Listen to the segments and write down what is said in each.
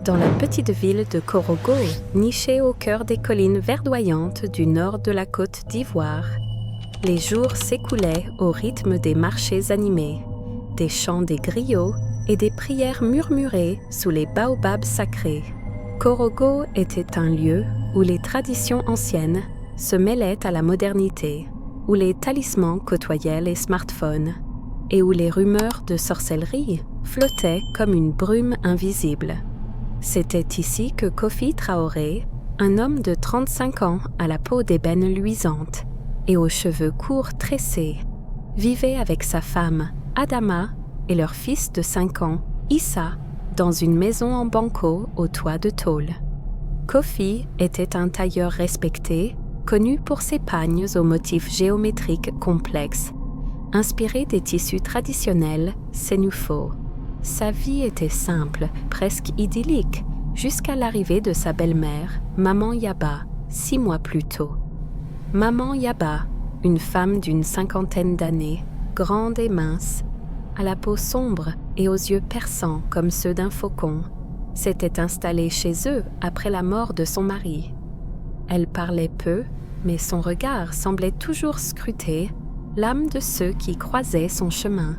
Dans la petite ville de Korogo, nichée au cœur des collines verdoyantes du nord de la Côte d'Ivoire, les jours s'écoulaient au rythme des marchés animés, des chants des griots et des prières murmurées sous les baobabs sacrés. Korogo était un lieu où les traditions anciennes se mêlaient à la modernité, où les talismans côtoyaient les smartphones et où les rumeurs de sorcellerie flottaient comme une brume invisible. C'était ici que Kofi Traoré, un homme de 35 ans à la peau d'ébène luisante et aux cheveux courts tressés, vivait avec sa femme, Adama, et leur fils de 5 ans, Issa, dans une maison en banco au toit de tôle. Kofi était un tailleur respecté, connu pour ses pagnes aux motifs géométriques complexes, inspirés des tissus traditionnels sénufo. Sa vie était simple, presque idyllique, jusqu'à l'arrivée de sa belle-mère, Maman Yaba, 6 mois plus tôt. Maman Yaba, une femme d'une 50aine d'années, grande et mince, à la peau sombre et aux yeux perçants comme ceux d'un faucon, s'était installée chez eux après la mort de son mari. Elle parlait peu, mais son regard semblait toujours scruter l'âme de ceux qui croisaient son chemin.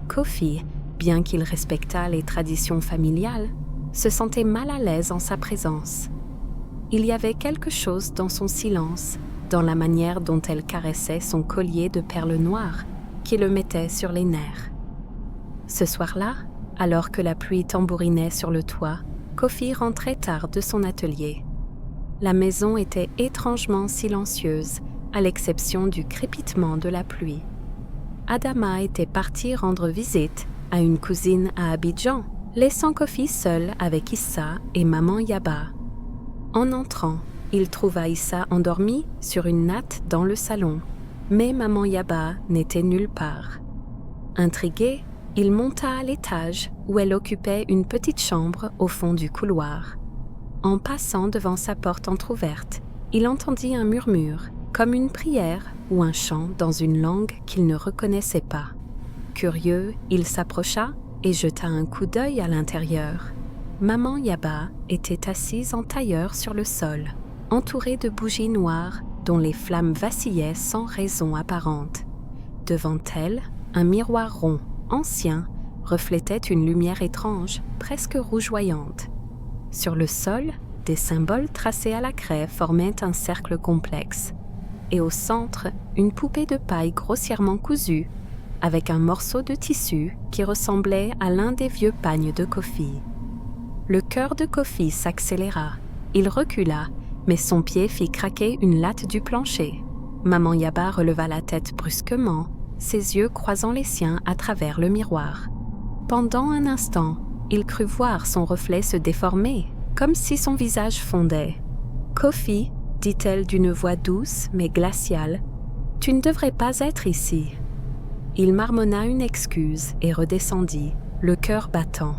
Kofi, bien qu'il respectât les traditions familiales, se sentait mal à l'aise en sa présence. Il y avait quelque chose dans son silence, dans la manière dont elle caressait son collier de perles noires, qui le mettait sur les nerfs. Ce soir-là, alors que la pluie tambourinait sur le toit, Kofi rentrait tard de son atelier. La maison était étrangement silencieuse, à l'exception du crépitement de la pluie. Adama était partie rendre visite à une cousine à Abidjan, laissant Kofi seul avec Issa et Maman Yaba. En entrant, il trouva Issa endormi sur une natte dans le salon, mais Maman Yaba n'était nulle part. Intrigué, il monta à l'étage où elle occupait une petite chambre au fond du couloir. En passant devant sa porte entr'ouverte, il entendit un murmure, comme une prière ou un chant dans une langue qu'il ne reconnaissait pas. Curieux, il s'approcha et jeta un coup d'œil à l'intérieur. Maman Yaba était assise en tailleur sur le sol, entourée de bougies noires dont les flammes vacillaient sans raison apparente. Devant elle, un miroir rond, ancien, reflétait une lumière étrange, presque rougeoyante. Sur le sol, des symboles tracés à la craie formaient un cercle complexe. Et au centre, une poupée de paille grossièrement cousue, avec un morceau de tissu qui ressemblait à l'un des vieux pagnes de Kofi. Le cœur de Kofi s'accéléra. Il recula, mais son pied fit craquer une latte du plancher. Maman Yaba releva la tête brusquement, ses yeux croisant les siens à travers le miroir. Pendant un instant, il crut voir son reflet se déformer, comme si son visage fondait. « Kofi, dit-elle d'une voix douce mais glaciale, tu ne devrais pas être ici. » Il marmonna une excuse et redescendit, le cœur battant.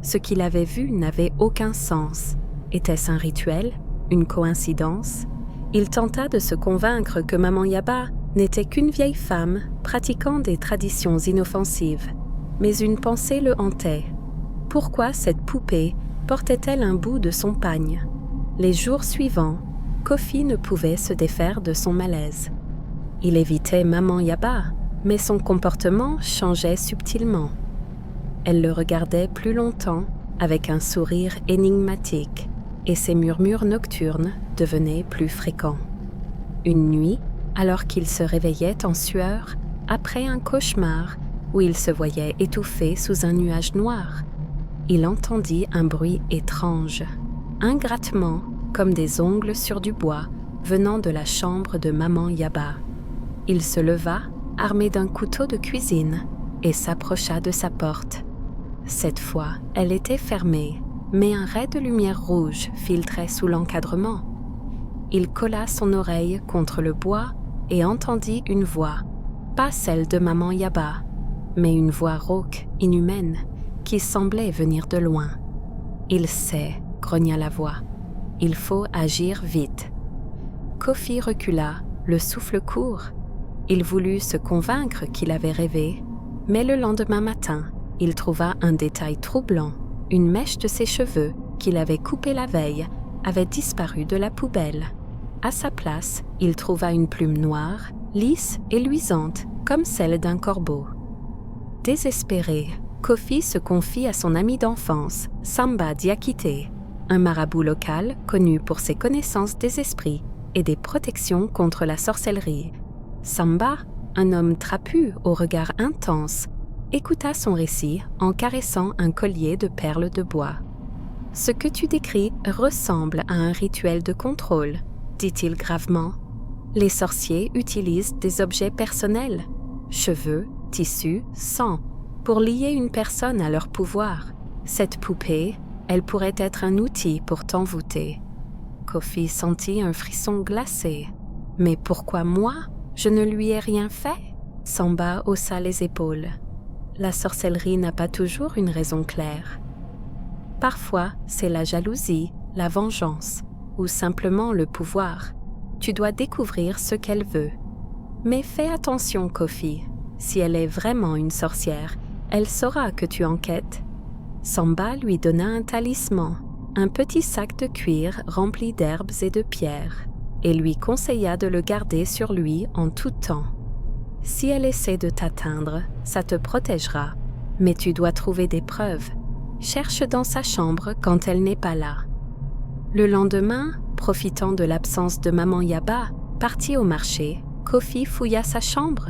Ce qu'il avait vu n'avait aucun sens. Était-ce un rituel? Une coïncidence? Il tenta de se convaincre que Maman Yaba n'était qu'une vieille femme pratiquant des traditions inoffensives. Mais une pensée le hantait. Pourquoi cette poupée portait-elle un bout de son pagne? Les jours suivants, Kofi ne pouvait se défaire de son malaise. Il évitait Maman Yaba, mais son comportement changeait subtilement. Elle le regardait plus longtemps avec un sourire énigmatique et ses murmures nocturnes devenaient plus fréquents. Une nuit, alors qu'il se réveillait en sueur, après un cauchemar où il se voyait étouffé sous un nuage noir, il entendit un bruit étrange, un grattement comme des ongles sur du bois venant de la chambre de Maman Yaba. Il se leva, armé d'un couteau de cuisine, et s'approcha de sa porte. Cette fois, elle était fermée, mais un ray de lumière rouge filtrait sous l'encadrement. Il colla son oreille contre le bois et entendit une voix, pas celle de Maman Yaba, mais une voix rauque, inhumaine, qui semblait venir de loin. « Il sait, » grogna la voix. « Il faut agir vite. » Kofi recula, le souffle court. Il voulut se convaincre qu'il avait rêvé, mais le lendemain matin, il trouva un détail troublant, une mèche de ses cheveux qu'il avait coupée la veille avait disparu de la poubelle. À sa place, il trouva une plume noire, lisse et luisante, comme celle d'un corbeau. Désespéré, Kofi se confie à son ami d'enfance, Samba Diakité, un marabout local connu pour ses connaissances des esprits et des protections contre la sorcellerie. Samba, un homme trapu au regard intense, écouta son récit en caressant un collier de perles de bois. « Ce que tu décris ressemble à un rituel de contrôle, » dit-il gravement. « Les sorciers utilisent des objets personnels, cheveux, tissus, sang, pour lier une personne à leur pouvoir. Cette poupée, elle pourrait être un outil pour t'envoûter. » Kofi sentit un frisson glacé. « Mais pourquoi moi? Je ne lui ai rien fait ?» Samba haussa les épaules. La sorcellerie n'a pas toujours une raison claire. Parfois, c'est la jalousie, la vengeance, ou simplement le pouvoir. Tu dois découvrir ce qu'elle veut. Mais fais attention, Kofi. Si elle est vraiment une sorcière, elle saura que tu enquêtes. Samba lui donna un talisman, un petit sac de cuir rempli d'herbes et de pierres, et lui conseilla de le garder sur lui en tout temps. Si elle essaie de t'atteindre, ça te protégera, mais tu dois trouver des preuves. Cherche dans sa chambre quand elle n'est pas là. Le lendemain, profitant de l'absence de Maman Yaba, partie au marché, Kofi fouilla sa chambre.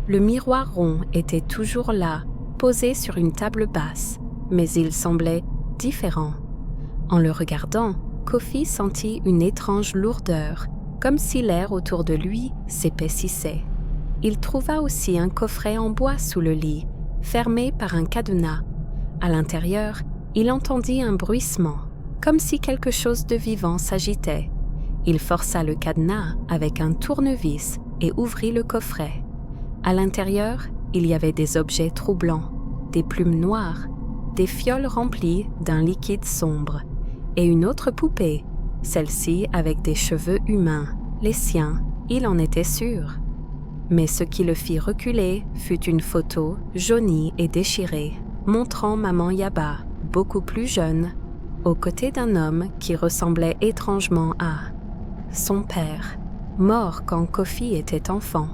Le miroir rond était toujours là, posé sur une table basse, mais il semblait différent. En le regardant, Kofi sentit une étrange lourdeur, comme si l'air autour de lui s'épaississait. Il trouva aussi un coffret en bois sous le lit, fermé par un cadenas. À l'intérieur, il entendit un bruissement, comme si quelque chose de vivant s'agitait. Il força le cadenas avec un tournevis et ouvrit le coffret. À l'intérieur, il y avait des objets troublants, des plumes noires, des fioles remplies d'un liquide sombre, et une autre poupée, celle-ci avec des cheveux humains, les siens, il en était sûr. Mais ce qui le fit reculer fut une photo jaunie et déchirée, montrant Maman Yaba, beaucoup plus jeune, aux côtés d'un homme qui ressemblait étrangement à son père, mort quand Kofi était enfant.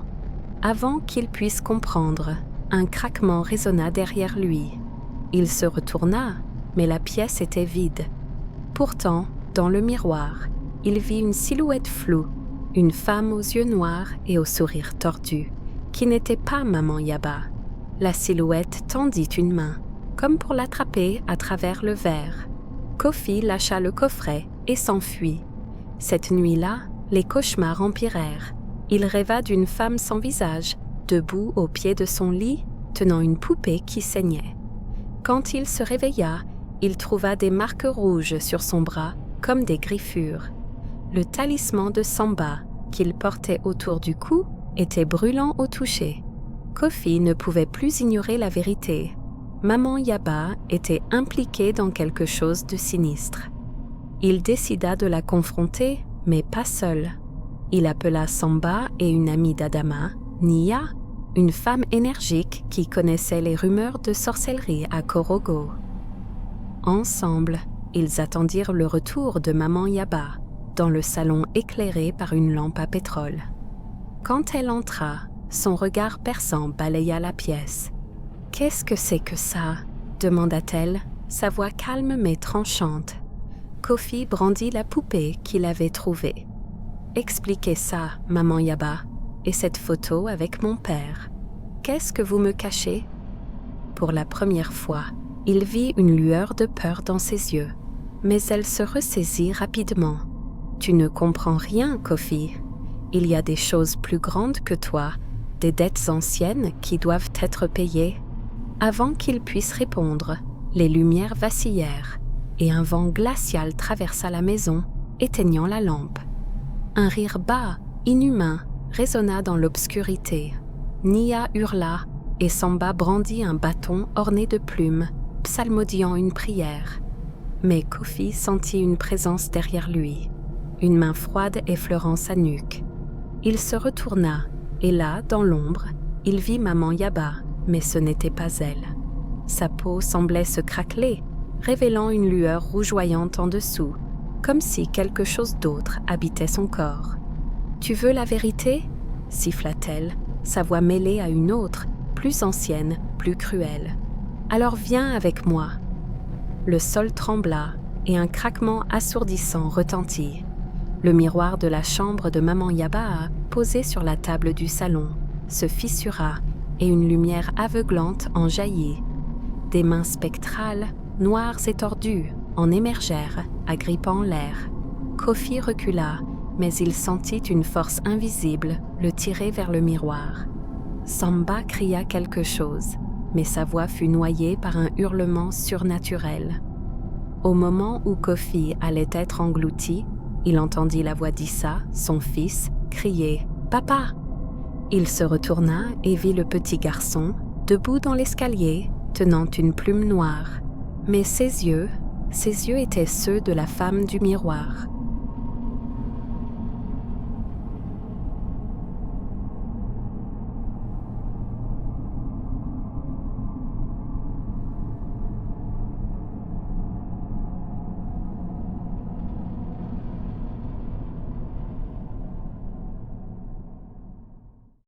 Avant qu'il puisse comprendre, un craquement résonna derrière lui. Il se retourna, mais la pièce était vide. Pourtant, dans le miroir, il vit une silhouette floue, une femme aux yeux noirs et au sourire tordu, qui n'était pas Maman Yaba. La silhouette tendit une main, comme pour l'attraper à travers le verre. Kofi lâcha le coffret et s'enfuit. Cette nuit-là, les cauchemars empirèrent. Il rêva d'une femme sans visage, debout au pied de son lit, tenant une poupée qui saignait. Quand il se réveilla, il trouva des marques rouges sur son bras, comme des griffures. Le talisman de Samba, qu'il portait autour du cou, était brûlant au toucher. Kofi ne pouvait plus ignorer la vérité. Maman Yaba était impliquée dans quelque chose de sinistre. Il décida de la confronter, mais pas seul. Il appela Samba et une amie d'Adama, Nia, une femme énergique qui connaissait les rumeurs de sorcellerie à Korogo. Ensemble, ils attendirent le retour de Maman Yaba, dans le salon éclairé par une lampe à pétrole. Quand elle entra, son regard perçant balaya la pièce. « Qu'est-ce que c'est que ça ?» demanda-t-elle, sa voix calme mais tranchante. Kofi brandit la poupée qu'il avait trouvée. « Expliquez ça, Maman Yaba, et cette photo avec mon père. Qu'est-ce que vous me cachez ?» Pour la première fois, il vit une lueur de peur dans ses yeux, mais elle se ressaisit rapidement. « Tu ne comprends rien, Kofi. Il y a des choses plus grandes que toi, des dettes anciennes qui doivent être payées. » Avant qu'il puisse répondre, les lumières vacillèrent et un vent glacial traversa la maison, éteignant la lampe. Un rire bas, inhumain, résonna dans l'obscurité. Nia hurla et Samba brandit un bâton orné de plumes, psalmodiant une prière. Mais Kofi sentit une présence derrière lui, une main froide effleurant sa nuque. Il se retourna et là, dans l'ombre, il vit Maman Yaba, mais ce n'était pas elle. Sa peau semblait se craqueler, révélant une lueur rougeoyante en dessous, comme si quelque chose d'autre habitait son corps. « Tu veux la vérité ?» siffla-t-elle, sa voix mêlée à une autre, plus ancienne, plus cruelle. « Alors viens avec moi. » Le sol trembla et un craquement assourdissant retentit. Le miroir de la chambre de maman Yabaa, posé sur la table du salon, se fissura et une lumière aveuglante en jaillit. Des mains spectrales, noires et tordues, en émergèrent, agrippant l'air. Kofi recula, mais il sentit une force invisible le tirer vers le miroir. Samba cria quelque chose, mais sa voix fut noyée par un hurlement surnaturel. Au moment où Kofi allait être englouti, il entendit la voix d'Issa, son fils, crier « Papa !» Il se retourna et vit le petit garçon, debout dans l'escalier, tenant une plume noire. Mais ses yeux étaient ceux de la femme du miroir.